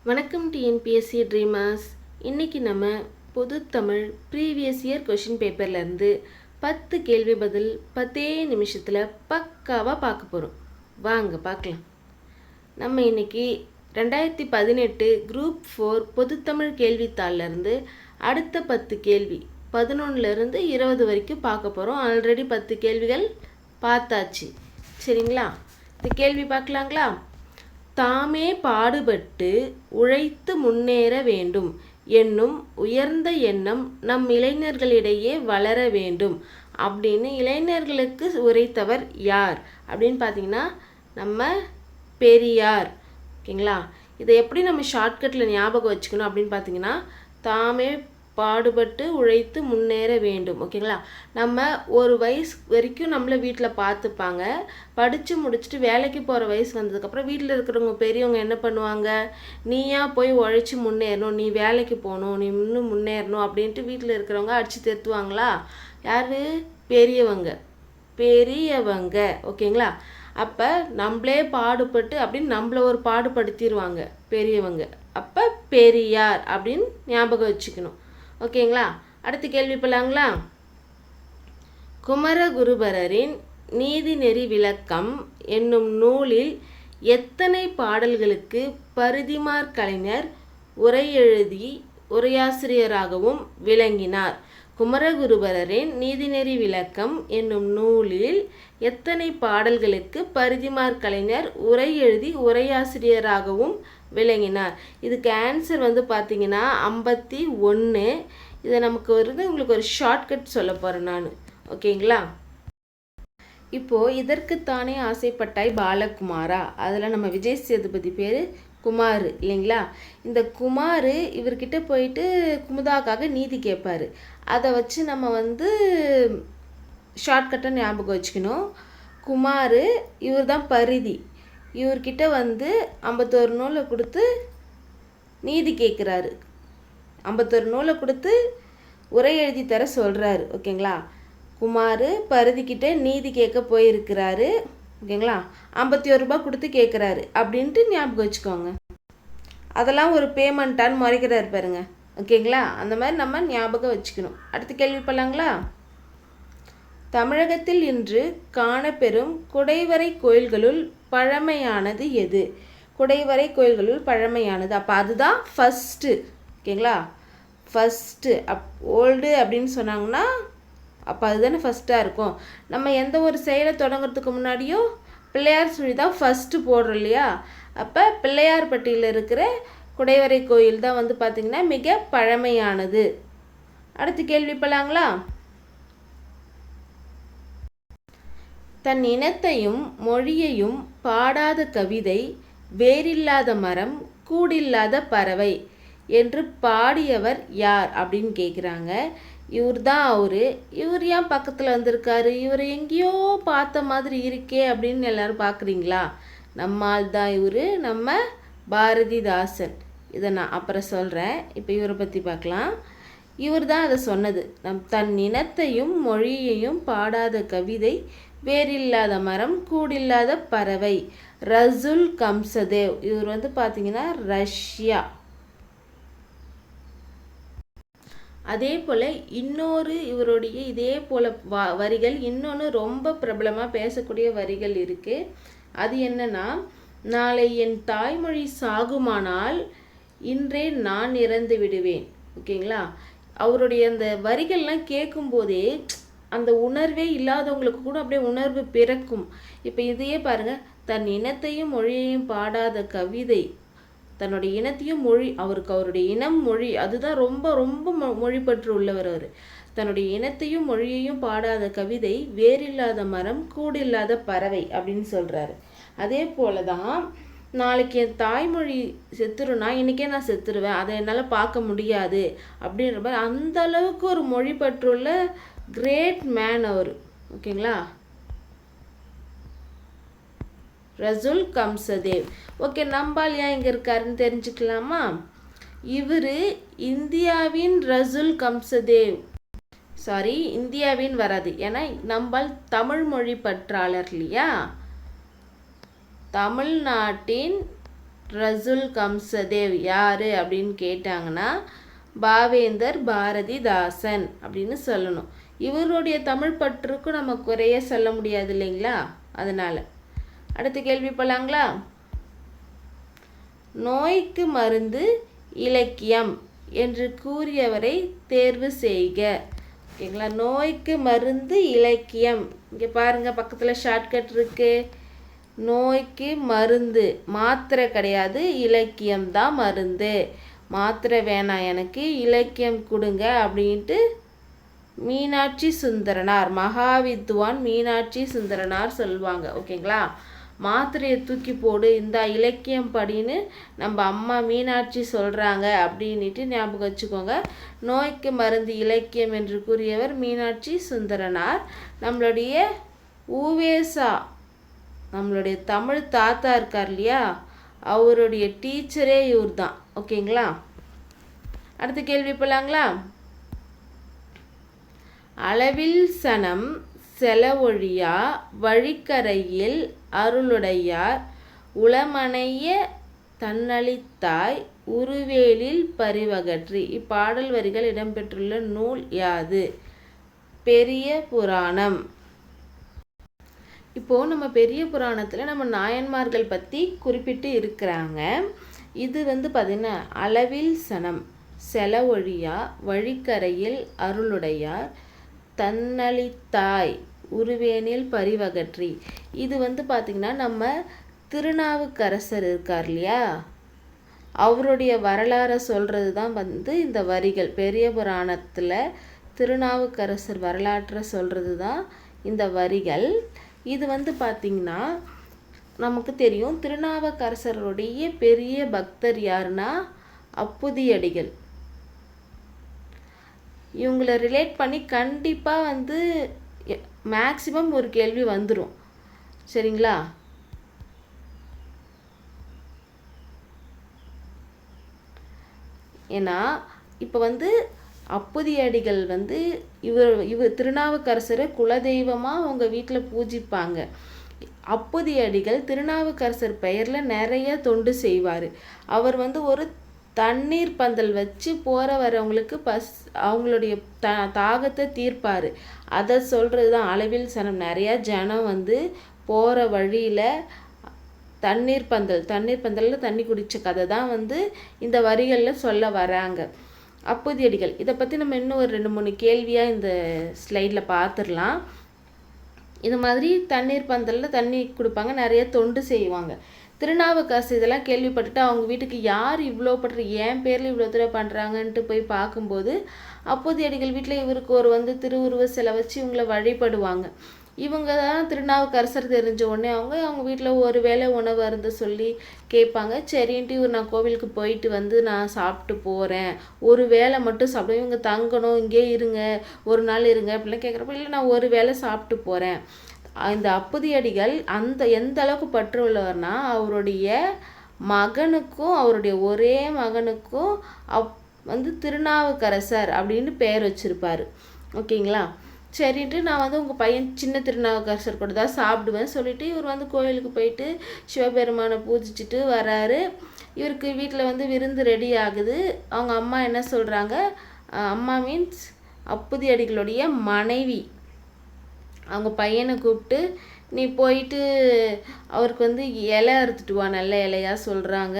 வணக்கம் TNPSC dreamers. இன்றைக்கி நம்ம பொது தமிழ் ப்ரீவியஸ் இயர் கொஷின் பேப்பர்லேருந்து 10 கேள்வி பதில் 10 நிமிஷத்தில் பக்காவாக பார்க்க போகிறோம். வாங்க பார்க்கலாம். நம்ம இன்றைக்கி 2018 குரூப் 4 பொதுத்தமிழ் கேள்வித்தாள்லேருந்து அடுத்த 10 கேள்வி 11லேருந்து 20 வரைக்கும் பார்க்க போகிறோம். ஆல்ரெடி 10 கேள்விகள் பார்த்தாச்சு, சரிங்களா? இந்த கேள்வி பார்க்கலாங்களா? தாமே பாடுபட்டு உழைத்து முன்னேற வேண்டும் என்னும் உயர்ந்த எண்ணம் நம் இளைஞர்களிடையே வளர வேண்டும் அப்படின்னு இளைஞர்களுக்கு உரைத்தவர் யார் அப்படின்னு பார்த்தீங்கன்னா நம்ம பெரியார். ஓகேங்களா? இதை எப்படி நம்ம ஷார்ட்கட்டில் ஞாபகம் வச்சுக்கணும் அப்படின்னு பார்த்தீங்கன்னா, தாமே பாடுபட்டு உழைத்து முன்னேற வேண்டும். ஓகேங்களா? நம்ம ஒரு வயசு வரைக்கும் நம்மளை வீட்டில் பார்த்துப்பாங்க. படித்து முடிச்சுட்டு வேலைக்கு போகிற வயசு வந்ததுக்கப்புறம் வீட்டில் இருக்கிறவங்க பெரியவங்க என்ன பண்ணுவாங்க, நீயா போய் உழைச்சி முன்னேறணும், நீ வேலைக்கு போகணும், நீ இன்னும் முன்னேறணும் அப்படின்ட்டு வீட்டில் இருக்கிறவங்க அடித்து திருத்துவாங்களா? யார்? பெரியவங்க. ஓகேங்களா? அப்போ நம்மளே பாடுபட்டு அப்படின்னு நம்மளை ஒரு பாடுபடுத்திடுவாங்க பெரியவங்க. அப்போ பெரியார் அப்படின்னு ஞாபகம் வச்சுக்கணும். ஓகேங்களா? அடுத்த கேள்வி போலாங்களா? குமரகுருபரரின் நீதிநெறி விளக்கம் என்னும் நூலில் எத்தனை பாடல்களுக்கு பரிதிமாற் கலைஞர் உரை எழுதி உரையாசிரியராகவும் விளங்கினார்? குமரகுருபரரின் நீதிநெறி விளக்கம் என்னும் நூலில் எத்தனை பாடல்களுக்கு பரிதிமாற் கலைஞர் உரை எழுதி உரையாசிரியராகவும் விளங்கினார்? இதுக்கு ஆன்சர் பார்த்தீங்கன்னா 51. இதை நமக்கு உங்களுக்கு ஒரு ஷார்ட்கட் சொல்ல போகிறேன் நான். ஓகேங்களா? இப்போது இதற்குத்தானே ஆசைப்பட்டாய் பாலகுமாரா, அதில் நம்ம விஜய் சேதுபதி பேர் குமார் இல்லைங்களா? இந்த குமார் இவர்கிட்ட போயிட்டு குமுதாக்காக நீதி கேட்பார். அதை வச்சு நம்ம ஷார்ட்கட்டை ஞாபகம் வச்சுக்கணும். குமார் இவர் தான் பரிதி. இவர்கிட்ட 51 நூலை கொடுத்து நீதி கேட்குறாரு. 51 நூலை கொடுத்து உரை எழுதி தர சொல்கிறாரு. ஓகேங்களா? குமார் பரிதிக்கிட்ட நீதி கேட்க போயிருக்கிறாரு. ஓகேங்களா? 51 ரூபாய் கொடுத்து கேட்குறாரு அப்படின்ட்டு ஞாபகம் வச்சுக்கோங்க. அதெல்லாம் ஒரு பேமெண்ட்டான்னு முறைக்கிறாரு பாருங்க. ஓகேங்களா? அந்த மாதிரி நம்ம ஞாபகம் வச்சுக்கணும். அடுத்த கேள்வி போலாங்களா? தமிழகத்தில் இன்று காணப்பெறும் குடைவரை கோயில்களுள் பழமையானது எது? குடைவரை கோயில்களுள் பழமையானது, அப்போ அதுதான் ஃபஸ்ட்டு. ஓகேங்களா? ஃபஸ்ட்டு ஓல்டு அப்படின்னு சொன்னாங்கன்னா அப்போ அதுதானே ஃபஸ்ட்டாக இருக்கும். நம்ம எந்த ஒரு செயலை தொடங்கிறதுக்கு முன்னாடியும் பிள்ளையார் சொல்லி தான் ஃபஸ்ட்டு போடுறோம் இல்லையா? அப்போ பிள்ளையார்பட்டியில் இருக்கிற குடைவரை கோயில் தான் பார்த்திங்கன்னா மிக பழமையானது. அடுத்த கேள்வி போலாங்களா? தன் இனத்தையும் மொழியையும் பாடாத கவிதை, வேரில்லாத மரம், கூடில்லாத பறவை என்று பாடியவர் யார் அப்படின்னு கேட்குறாங்க. இவர் தான் இவர் ஏன் பக்கத்தில் வந்திருக்காரு, இவர் எங்கேயோ பார்த்த மாதிரி இருக்கே அப்படின்னு எல்லாரும் பார்க்குறீங்களா? நம்மால் தான் இவர், நம்ம பாரதிதாசன். இதை நான் அப்புறம் சொல்கிறேன். இப்போ இவரை பற்றி பார்க்கலாம். இவர் தான் அதை சொன்னது. தன் இனத்தையும் மொழியையும் பாடாத கவிதை, வேரில்லாத மரம், கூடில்லாத பறவை. ரசூல் கம்சதேவ். இவர் பார்த்தீங்கன்னா ரஷ்யா. அதே போல் இன்னொரு இவருடைய இதே போல் வரிகள் இன்னொன்று ரொம்ப பிரபலமாக பேசக்கூடிய வரிகள் இருக்குது. அது என்னன்னா, நாளை என் தாய்மொழி சாகுமானால் இன்றே நான் இறந்து விடுவேன். ஓகேங்களா? அவருடைய அந்த வரிகள்லாம் கேட்கும்போதே அந்த உணர்வே இல்லாதவங்களுக்கு கூட அப்படியே உணர்வு பிறக்கும். இப்போ இதையே பாருங்கள். தன் இனத்தையும் மொழியையும் பாடாத கவிதை, தன்னுடைய இனத்தையும் மொழி, அவருடைய இனம் மொழி அதுதான் ரொம்ப ரொம்ப மொழிப்பற்று உள்ளவர் அவர். தன்னுடைய இனத்தையும் மொழியையும் பாடாத கவிதை, வேரில்லாத மரம், கூடில்லாத பறவை அப்படின்னு சொல்கிறாரு. அதே போல தான் நாளைக்கு என் தாய்மொழி செத்துருன்னா இன்றைக்கே நான் செத்துருவேன், அதை என்னால் பார்க்க முடியாது அப்படின்ற மாதிரி அந்த அளவுக்கு ஒரு மொழிப்பற்றுள்ள கிரேட் மேன் அவர். ஓகேங்களா? ரசூல் கம்சதேவ். ஓகே, நம்பால் ஏன் இங்கே இருக்காருன்னு தெரிஞ்சுக்கலாமா? இவர் இந்தியாவின் ரசூல் கம்சதேவ். இந்தியாவின் வராது, ஏன்னா நம்பால் தமிழ் மொழி பற்றாளர் இல்லையா? தமிழ்நாட்டின் ரசுல் கம்சதேவ் யார் அப்படின்னு கேட்டாங்கன்னா பாவேந்தர் பாரதிதாசன் அப்படின்னு சொல்லணும். இவருடைய தமிழ் பற்றுக்கும் நம்ம குறைய சொல்ல முடியாது இல்லைங்களா, அதனால். அடுத்த கேள்வி போலாங்களா. நோய்க்கு மருந்து இலக்கியம் என்று கூறியவரை தேர்வு செய்க. ஓகேங்களா, நோய்க்கு மருந்து இலக்கியம். இங்கே பாருங்கள், பக்கத்தில் ஷார்ட்கட் இருக்குது. நோய்க்கு மருந்து, மாத்திரை கிடையாது, இலக்கியம் தான் மருந்து. மாத்திரை வேணாம், எனக்கு இலக்கியம் கொடுங்க அப்படின்ட்டு மீனாட்சி சுந்தரனார், மகாவித்வான் மீனாட்சி சுந்தரனார் சொல்லுவாங்க. ஓகேங்களா, மாத்திரையை தூக்கி போடு, இந்த இலக்கியம் படின்னு நம்ம அம்மா மீனாட்சி சொல்கிறாங்க அப்படின்ட்டு ஞாபகம் வச்சுக்கோங்க. நோய்க்கு மருந்து இலக்கியம் என்று கூறியவர் மீனாட்சி சுந்தரனார். நம்மளுடைய ஊவேசா, நம்மளுடைய தமிழ் தாத்தா இருக்கார் இல்லையா, அவருடைய டீச்சரே இவர் தான். ஓகேங்களா, அடுத்த கேள்வி போலாங்களா. அளவில் சனம் செலவொழியா வழிக்கரையில் அருளுடையார் உளமனைய தன்னளித்தாய் உருவேலில் பரிவகற்றி. இப்பாடல் வரிகள் இடம்பெற்றுள்ள நூல் யாது? பெரிய புராணம். இப்போது நம்ம பெரிய புராணத்தில் நம்ம நாயன்மார்கள் பற்றி குறிப்பிட்டு இருக்கிறாங்க. இது பார்த்திங்கன்னா அளவில் சனம் செலவொழியா வழிக்கரையில் அருளுடையார் தன்னளித்தாய் உருவேனில் பரிவகற்றி. இது பார்த்திங்கன்னா நம்ம திருநாவுக்கரசர் இருக்கார் இல்லையா, அவருடைய வரலாறை சொல்கிறது தான் இந்த வரிகள். பெரிய புராணத்தில் திருநாவுக்கரசர் வரலாற்றை சொல்கிறது தான் இந்த வரிகள். இது பார்த்திங்கன்னா நமக்கு தெரியும், திருநாவுக்கரசருடைய பெரிய பக்தர் யாருன்னா அப்புதியடிகள். இவங்களை ரிலேட் பண்ணி கண்டிப்பாக மேக்சிமம் ஒரு கேள்வி வந்துடும். சரிங்களா, ஏன்னா இப்போ அப்புதியடிகள் இவர் திருநாவுக்கரசரை குலதெய்வமாக அவங்க வீட்டில் பூஜிப்பாங்க. அப்புதியடிகள் திருநாவுக்கரசர் பெயரில் நிறைய தொண்டு செய்வார். அவர் ஒரு தண்ணீர் பந்தல் வச்சு போகிற வரவங்களுக்கு அவங்களுடைய தாகத்தை தீர்ப்பார். அதை சொல்கிறது தான் அளவில் சனம். நிறையா ஜனம் போகிற வழியில் தண்ணீர் பந்தலில் தண்ணி குடித்த கதை தான் இந்த வரிகளில் சொல்ல வராங்க அப்புதியடிகள். இதை பற்றி நம்ம இன்னும் ஒரு 2-3 கேள்வியாக இந்த ஸ்லைடில் பார்த்துடலாம். இது மாதிரி தண்ணீர் பந்தலில் தண்ணி கொடுப்பாங்க, நிறைய தொண்டு செய்வாங்க. திருநாவுக்கரசு இதெல்லாம் கேள்விப்பட்டுட்டு அவங்க வீட்டுக்கு யார் இவ்வளோ பண்ற, என் பேரில் இவ்வளோ தூரம் பண்ணுறாங்கன்ட்டு போய் பார்க்கும்போது அப்புதியடிகள் வீட்டில் இவருக்கு ஒரு திருவுருவ சிலை வச்சு இவங்களை வழிபடுவாங்க. இவங்க தான் திருநாவுக்கரசர் தெரிஞ்ச உடனே அவங்க வீட்டில் ஒரு வேளை உணவு அருந்த சொல்லி கேட்பாங்க. சரின்ட்டு இவர் நான் கோவிலுக்கு போயிட்டு நான் சாப்பிட்டு போகிறேன், ஒரு வேளை மட்டும் சாப்பிடுவேன், இவங்க தங்கணும், இங்கே இருங்க, ஒரு நாள் இருங்க அப்படிலாம் கேட்குறப்ப, இல்லை நான் ஒரு வேளை சாப்பிட்டு போகிறேன். இந்த அப்புதியடிகள் எந்த அளவுக்கு பற்று உள்ளவர்னா அவருடைய மகனுக்கும் அவருடைய ஒரே மகனுக்கும் திருநாவுக்கரசர் அப்படின்னு பெயர் வச்சுருப்பார். ஓகேங்களா, சரின்ட்டு நான் உங்கள் பையன் சின்ன திருநாவுக்கரசர் கூட தான் சாப்பிடுவேன் சொல்லிவிட்டு இவர் கோயிலுக்கு போயிட்டு சிவபெருமானை பூஜிச்சுட்டு வராரு. இவருக்கு வீட்டில் விருந்து ரெடி ஆகுது. அவங்க அம்மா என்ன சொல்கிறாங்க, அம்மா மீன்ஸ் அப்புதியடிகளுடைய மனைவி அவங்க பையனை கூப்பிட்டு நீ போயிட்டு அவருக்கு இலை அறுத்துட்டு வா, நல்ல இலையாக சொல்கிறாங்க.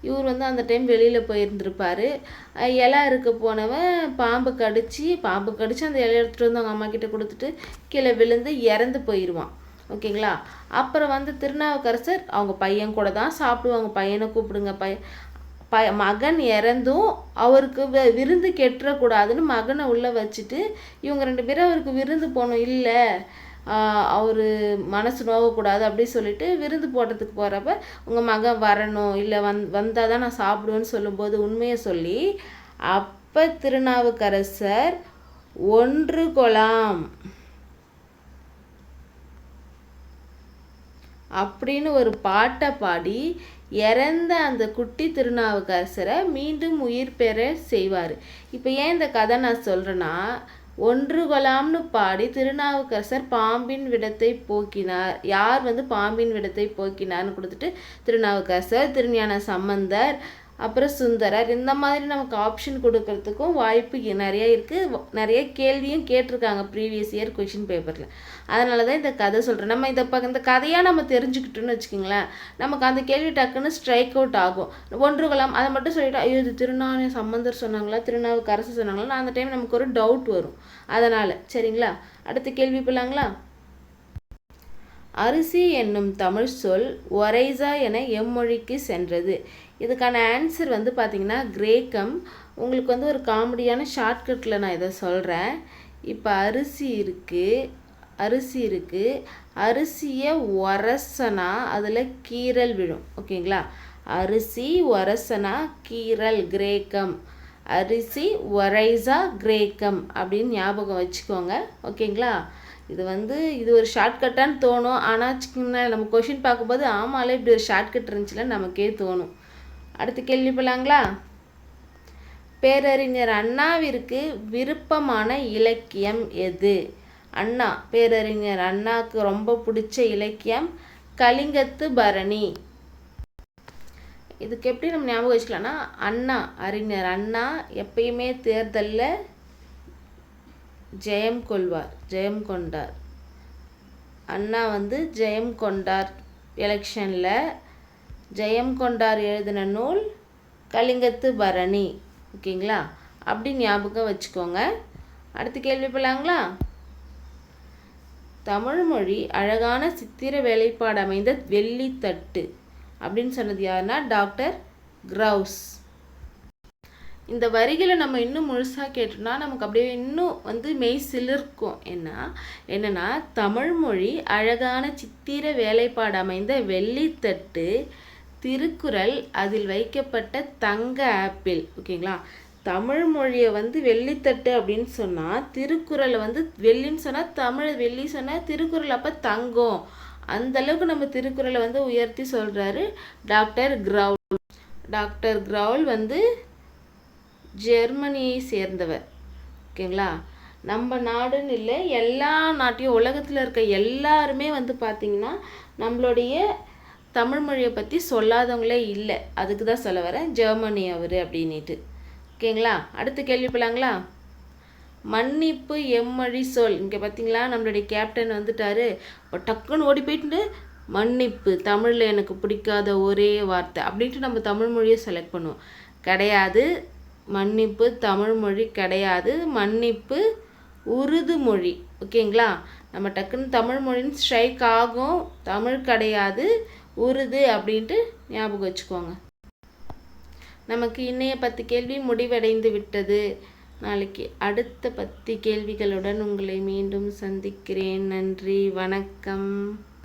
இவர் அந்த டைம் வெளியில் போயிருந்துருப்பார். இலை அறுக்க போனவன் பாம்பு கடிச்சு அந்த இலையை எடுத்துகிட்டு அவங்க அம்மா கிட்ட கொடுத்துட்டு கீழே விழுந்து இறந்து போயிடுவான். ஓகேங்களா, அப்புறம் திருநாவுக்கரசர் அவங்க பையன் கூட தான் சாப்பிடுவாங்க. பையனை கூப்பிடுங்க, மகன் இறந்தும் அவருக்கு விருந்து கெட்டுறக்கூடாதுன்னு மகனை உள்ளே வச்சுட்டு இவங்க 2 பேரும் அவருக்கு விருந்து போகணும், இல்லை அவர் மனசு நோகக்கூடாது அப்படி சொல்லிட்டு விருந்து போடுறதுக்கு போகிறப்ப உங்கள் மகன் வரணும், இல்லை வந்தால் தான் நான் சாப்பிடுவேன்னு சொல்லும்போது உண்மையை சொல்லி அப்போ திருநாவுக்கரசர் ஒன்று கொலாம் அப்படின்னு ஒரு பாட்டை பாடி இறந்த அந்த குட்டி திருநாவுக்கரசரை மீண்டும் உயிர் பெற செய்வார். இப்போ ஏன் இந்த கதை நான் சொல்கிறேன்னா, ஒன்று கொலாம்னு பாடி திருநாவுக்கரசர் பாம்பின் விடத்தை போக்கினார். யார் வந்து பாம்பின் விடத்தை போக்கினார்னு கொடுத்துட்டு திருநாவுக்கரசர், திருஞான சம்பந்தர், அப்புறம் சுந்தரர், இந்த மாதிரி நமக்கு ஆப்ஷன் கொடுக்கறதுக்கும் வாய்ப்பு நிறைய இருக்குது. நிறைய கேள்வியும் கேட்டிருக்காங்க ப்ரீவியஸ் இயர் கொஷின் பேப்பரில். அதனால தான் இந்த கதை சொல்கிறேன். நம்ம இந்த கதையாக நம்ம தெரிஞ்சுக்கிட்டோன்னு வச்சுக்கோங்களேன், நமக்கு அந்த கேள்வி டக்குன்னு ஸ்ட்ரைக் அவுட் ஆகும். ஒன்று கொலாம் அதை மட்டும் சொல்லிவிட்டு ஐயோ இது திருஞான சம்பந்தர் சொன்னாங்களா, திருநாவுக்கரசர் சொன்னாங்களா, அந்த டைம் நமக்கு ஒரு டவுட் வரும். அதனால் சரிங்களா. அடுத்த கேள்வி போலாங்களா. அரிசி என்னும் தமிழ் சொல் ஒரைசா என எம்மொழிக்கு சென்றது. இதுக்கான ஆன்சர் வந்து பார்த்திங்கன்னா கிரேக்கம். உங்களுக்கு வந்து ஒரு காமெடியான ஷார்ட்கட்டில் நான் இதை சொல்கிறேன். இப்போ அரிசி இருக்குது, அரிசியை உரசனா அதில் கீரல் விழும். ஓகேங்களா. அரிசி உரசனா கீரல் கிரேக்கம். அரிசி ஒரைசா கிரேக்கம் அப்படின்னு ஞாபகம் வச்சுக்கோங்க. ஓகேங்களா. இது ஒரு ஷார்ட்கட்டான்னு தோணும். ஆனால் நம்ம கொஷின் பார்க்கும்போது ஆமாலே இப்படி ஒரு ஷார்ட்கட் இருந்துச்சுல நமக்கே தோணும். அடுத்த கேள்வி போலாங்களா. பேரறிஞர் அண்ணாவிற்கு விருப்பமான இலக்கியம் எது? பேரறிஞர் அண்ணாவுக்கு ரொம்ப பிடிச்ச இலக்கியம் கலிங்கத்து பரணி. இதுக்கு எப்படி நம்ம ஞாபகம் வச்சுக்கலாம்னா, அறிஞர் அண்ணா எப்பயுமே தேர்தலில் ஜெயம் கொண்டார். அண்ணா வந்து ஜெயம் கொண்டார், எலெக்ஷனில் ஜெயம் கொண்டார் எழுதின நூல் கலிங்கத்து பரணி. ஓகேங்களா. அப்படி ஞாபகம் வச்சுக்கோங்க. அடுத்த கேள்வி போலாங்களா. தமிழ்மொழி அழகான சித்திர வேலைப்பாடு அமைந்த வெள்ளித்தட்டு அப்படின்னு சொன்னது யாருன்னா டாக்டர் கிரவுஸ். இந்த வரிகளை நம்ம இன்னும் முழுசாக கேட்டோம்னா நமக்கு அப்படியே இன்னும் வந்து மெய் சிலிர்க்கும். என்னன்னா தமிழ்மொழி அழகான சித்திர வேலைப்பாடு அமைந்த வெள்ளித்தட்டு, திருக்குறள் அதில் வைக்கப்பட்ட தங்க ஆப்பிள். ஓகேங்களா. தமிழ் மொழியை வந்து வெள்ளித்தட்டு அப்படின்னு சொன்னால், திருக்குறளை வந்து வெள்ளின்னு சொன்னால் தமிழ், வெள்ளி சொன்னால் திருக்குறள் அப்போ தங்கம். அந்தளவுக்கு நம்ம திருக்குறளை வந்து உயர்த்தி சொல்கிறாரு டாக்டர் கிரவுல். டாக்டர் கிரவுல் வந்து ஜெர்மனியை சேர்ந்தவர். ஓகேங்களா. நம்ம நாடுன்னு இல்லை, எல்லா நாட்டையும் உலகத்தில் இருக்க எல்லாருமே வந்து பார்த்திங்கன்னா நம்மளுடைய தமிழ் மொழியை பற்றி சொல்லாதவங்களே இல்லை. அதுக்கு தான் சொல்ல வரேன் ஜெர்மனி அவர் அப்படின்ட்டு. ஓகேங்களா. அடுத்த கேள்வி போலாங்களா. மன்னிப்பு எம்மொழி சொல். இங்கே பார்த்தீங்களா நம்மளுடைய கேப்டன் வந்துட்டாரு. இப்போ டக்குன்னு ஓடி போயிட்டு மன்னிப்பு தமிழில் எனக்கு பிடிக்காத ஒரே வார்த்தை அப்படின்ட்டு நம்ம தமிழ் மொழியை செலக்ட் பண்ணுவோம். கிடையாது, மன்னிப்பு தமிழ் மொழி கிடையாது, மன்னிப்பு உருது மொழி. ஓகேங்களா. நம்ம டக்குன்னு தமிழ் மொழின்னு ஸ்ட்ரைக் ஆகும். தமிழ் கிடையாது, உருது அப்படின்ட்டு ஞாபகம் வச்சுக்கோங்க. நமக்கு இன்னைய 10 கேள்வி முடிவடைந்து விட்டது. நாளைக்கு அடுத்த 10 கேள்விகளுடன் உங்களை மீண்டும் சந்திக்கிறேன். நன்றி, வணக்கம்.